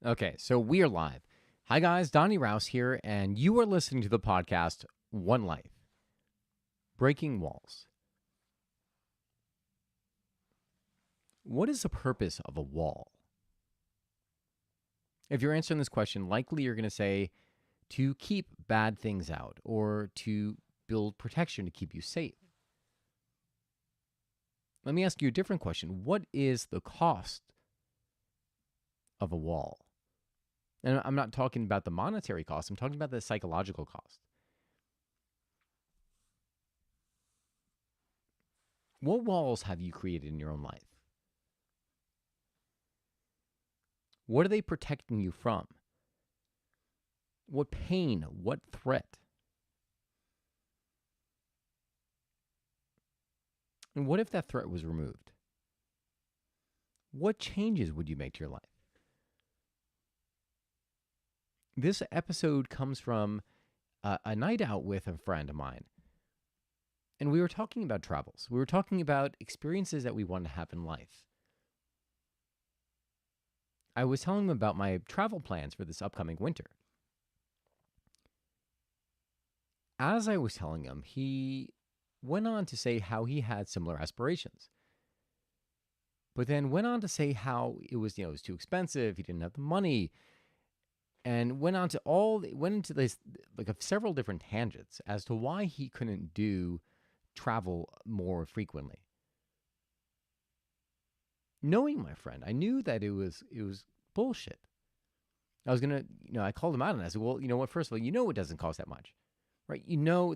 Okay, so we are live. Hi, guys. Donnie Rouse here, and you are listening to the podcast One Life Breaking Walls. What is the purpose of a wall? If you're answering this question, likely you're going to say to keep bad things out or to build protection to keep you safe. Let me ask you a different question. What is the cost of a wall? And I'm not talking about the monetary cost, I'm talking about the psychological cost. What walls have you created in your own life? What are they protecting you from? What pain? What threat? And what if that threat was removed? What changes would you make to your life? This episode comes from a night out with a friend of mine. And we were talking about travels. We were talking about experiences that we want to have in life. I was telling him about my travel plans for this upcoming winter. As I was telling him, he went on to say how he had similar aspirations. But then went on to say how it was, it was too expensive, he didn't have the money, and went into this like several different tangents as to why he couldn't do travel more frequently. Knowing my friend, I knew that it was bullshit. I was gonna, I called him out on it. I said, well, you know what? First of all, it doesn't cost that much, right?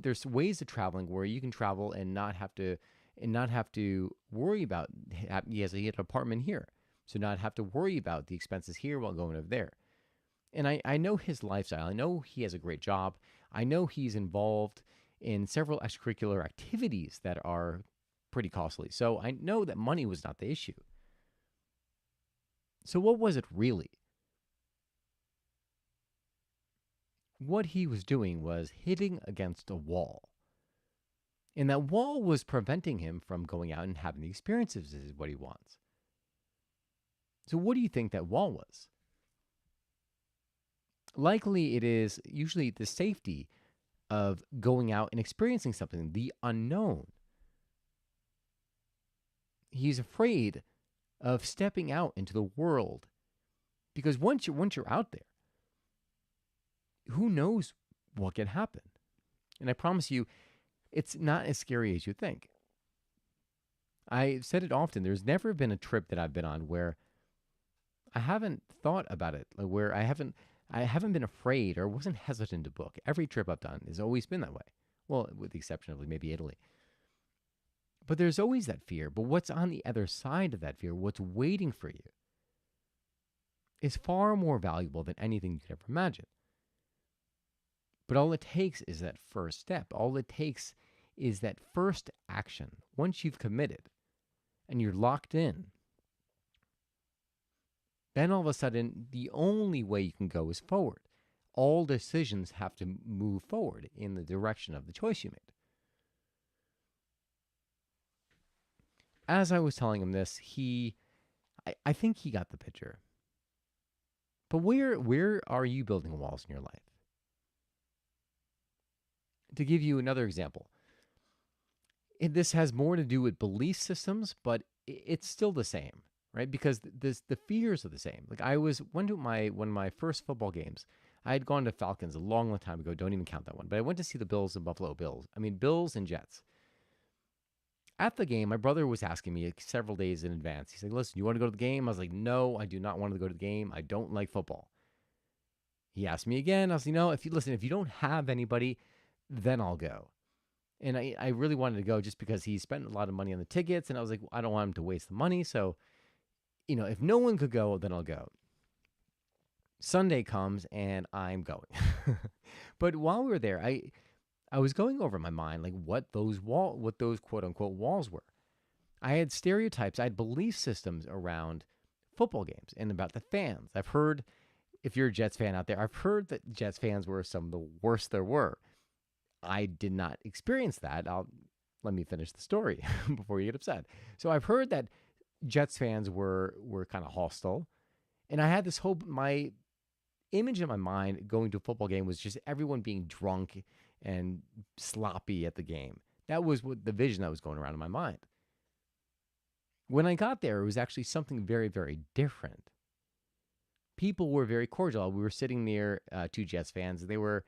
There's ways of traveling where you can travel and not have to worry about. He has an apartment here, so not have to worry about the expenses here while going over there. And I know his lifestyle. I know he has a great job. I know he's involved in several extracurricular activities that are pretty costly. So I know that money was not the issue. So what was it really? What he was doing was hitting against a wall. And that wall was preventing him from going out and having the experiences is what he wants. So what do you think that wall was? Likely it is usually the safety of going out and experiencing something, the unknown. He's afraid of stepping out into the world because once you're out there, who knows what can happen? And I promise you, it's not as scary as you think. I've said it often. There's never been a trip that I've been on where I haven't thought about it, where I haven't been afraid or wasn't hesitant to book. Every trip I've done has always been that way. Well, with the exception of maybe Italy. But there's always that fear. But what's on the other side of that fear, what's waiting for you, is far more valuable than anything you could ever imagine. But all it takes is that first step. All it takes is that first action. Once you've committed and you're locked in, then all of a sudden, the only way you can go is forward. All decisions have to move forward in the direction of the choice you made. As I was telling him this, I think he got the picture. But where are you building walls in your life? To give you another example, this has more to do with belief systems, but it's still the same, right? Because the fears are the same. Like went to one of my first football games. I had gone to Falcons a long, long time ago. Don't even count that one. But I went to see the Bills and Buffalo Bills. Bills and Jets. At the game, my brother was asking me several days in advance. He's like, listen, you want to go to the game? I was like, no, I do not want to go to the game. I don't like football. He asked me again. I was like, if you don't have anybody, then I'll go. And I really wanted to go just because he spent a lot of money on the tickets. And I was like, I don't want him to waste the money. So, if no one could go, then I'll go. Sunday comes and I'm going. But while we were there, I was going over in my mind like what those quote unquote walls were. I had stereotypes, I had belief systems around football games and about the fans. I've heard, if you're a Jets fan out there, I've heard that Jets fans were some of the worst there were. I did not experience that. Let me finish the story before you get upset. So I've heard that Jets fans were kind of hostile, And I had this hope, my image in my mind going to a football game was just everyone being drunk and sloppy at the game. That was what the vision that was going around in my mind. When I got there, it was actually something very, very different. People were very cordial. We were sitting near two Jets fans. They were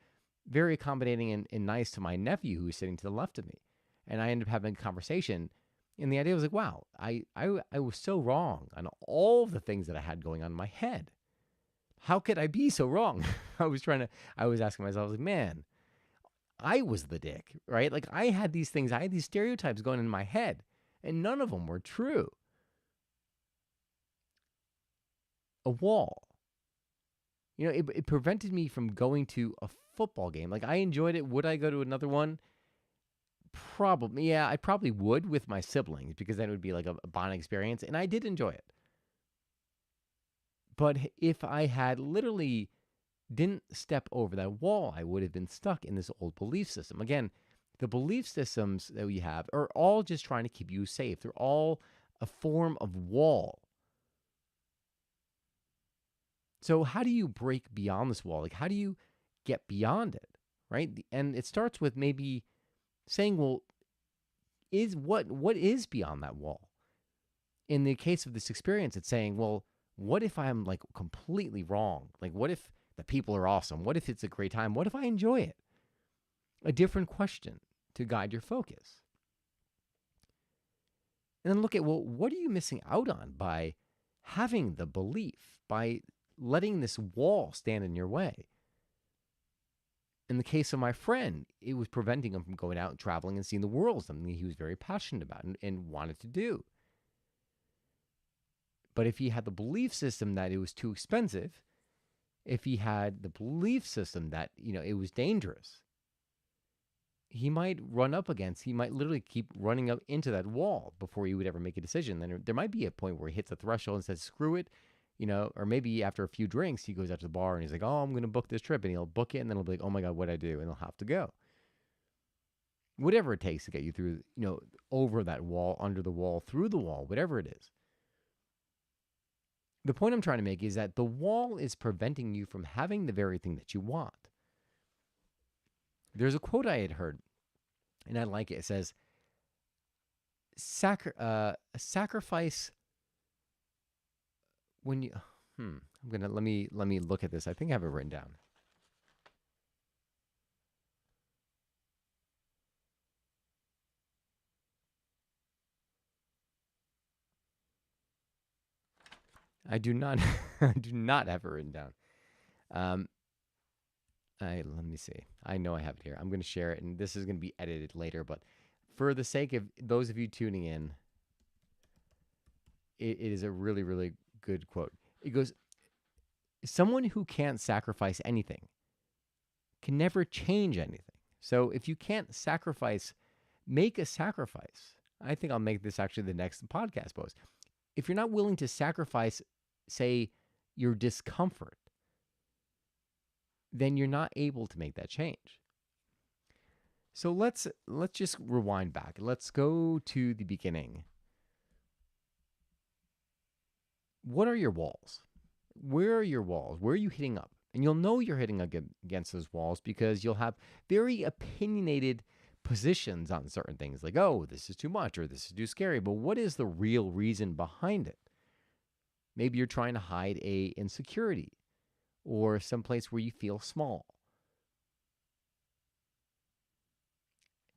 very accommodating and nice to my nephew who was sitting to the left of me. And I ended up having a conversation. And the idea was like, wow, I was so wrong on all of the things that I had going on in my head. How could I be so wrong? I was asking myself, like, man, I was the dick, right? Like I had these things, I had these stereotypes going in my head, and none of them were true. A wall. It prevented me from going to a football game. Like I enjoyed it. Would I go to another one? Probably. Yeah, I probably would with my siblings because then it would be like a bonding experience, and I did enjoy it. But if I had literally didn't step over that wall, I would have been stuck in this old belief system. Again, the belief systems that we have are all just trying to keep you safe. They're all a form of wall. So how do you break beyond this wall? Like how do you get beyond it, right? And it starts with maybe saying, well, is what is beyond that wall? In the case of this experience, it's saying, well, what if I'm like completely wrong? Like what if the people are awesome? What if it's a great time? What if I enjoy it? A different question to guide your focus. And then look at, well, what are you missing out on by having the belief, by letting this wall stand in your way? In the case of my friend, it was preventing him from going out and traveling and seeing the world, something he was very passionate about and wanted to do. But if he had the belief system that it was too expensive, if he had the belief system that, it was dangerous, he might literally keep running up into that wall before he would ever make a decision. Then there might be a point where he hits the threshold and says, screw it, or maybe after a few drinks, he goes out to the bar and he's like, oh, I'm going to book this trip. And he'll book it and then he'll be like, oh my God, what'd I do? And he'll have to go. Whatever it takes to get you through, over that wall, under the wall, through the wall, whatever it is. The point I'm trying to make is that the wall is preventing you from having the very thing that you want. There's a quote I had heard, and I like it. It says, sacrifice when you, let me look at this. I think I have it written down. I do not, I do not have it written down. Let me see. I know I have it here. I'm going to share it, and this is going to be edited later. But for the sake of those of you tuning in, it is a really, really good quote. It goes, someone who can't sacrifice anything can never change anything. So if you can't sacrifice, make a sacrifice. I think I'll make this actually the next podcast post. If you're not willing to sacrifice, say, your discomfort, then you're not able to make that change. So let's just rewind back. Let's go to the beginning. What are your walls? Where are your walls? Where are you hitting up? And you'll know you're hitting against those walls because you'll have very opinionated positions on certain things, like, oh, this is too much or this is too scary. But what is the real reason behind it? Maybe you're trying to hide a insecurity or someplace where you feel small.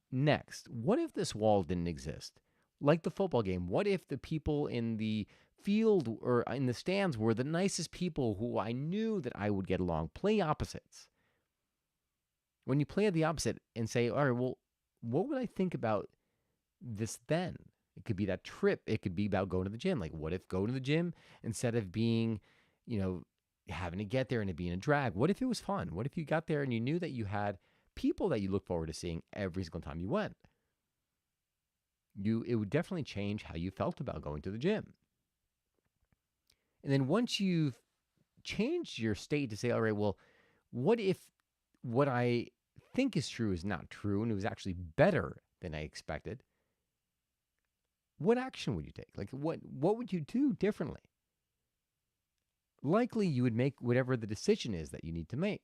Next, what if this wall didn't exist? Like the football game, what if the people in the field or in the stands were the nicest people who I knew that I would get along? Play opposites. When you play the opposite and say, all right, well, what would I think about this then? It could be that trip. It could be about going to the gym. Like, what if going to the gym instead of being, having to get there and it being a drag? What if it was fun? What if you got there and you knew that you had people that you look forward to seeing every single time you went? It would definitely change how you felt about going to the gym. And then once you've changed your state to say, all right, well, what if what I think is true is not true and it was actually better than I expected? What action would you take? Like what would you do differently? likely you would make whatever the decision is that you need to make.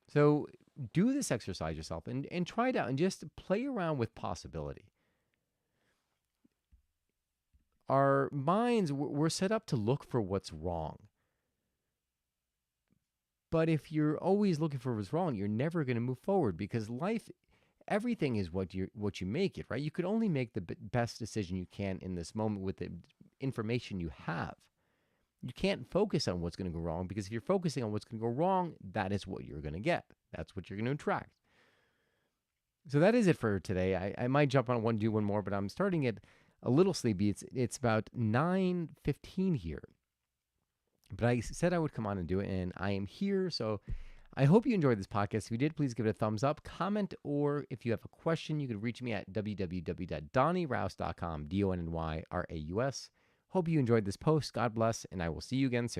So do this exercise yourself and try it out and just play around with possibility. Our minds, we're set up to look for what's wrong. But if you're always looking for what's wrong, you're never going to move forward, because life, everything is what you make it, right? You could only make the best decision you can in this moment with the information you have. You can't focus on what's going to go wrong, because if you're focusing on what's going to go wrong, that is what you're going to get. That's what you're going to attract. So that is it for today. I might jump on one, do one more, but I'm starting it a little sleepy. It's about 9:15 here. But I said I would come on and do it, and I am here. So I hope you enjoyed this podcast. If you did, please give it a thumbs up, comment, or if you have a question, you can reach me at www.donnyraus.com, DONNYRAUS. Hope you enjoyed this post. God bless, and I will see you again soon.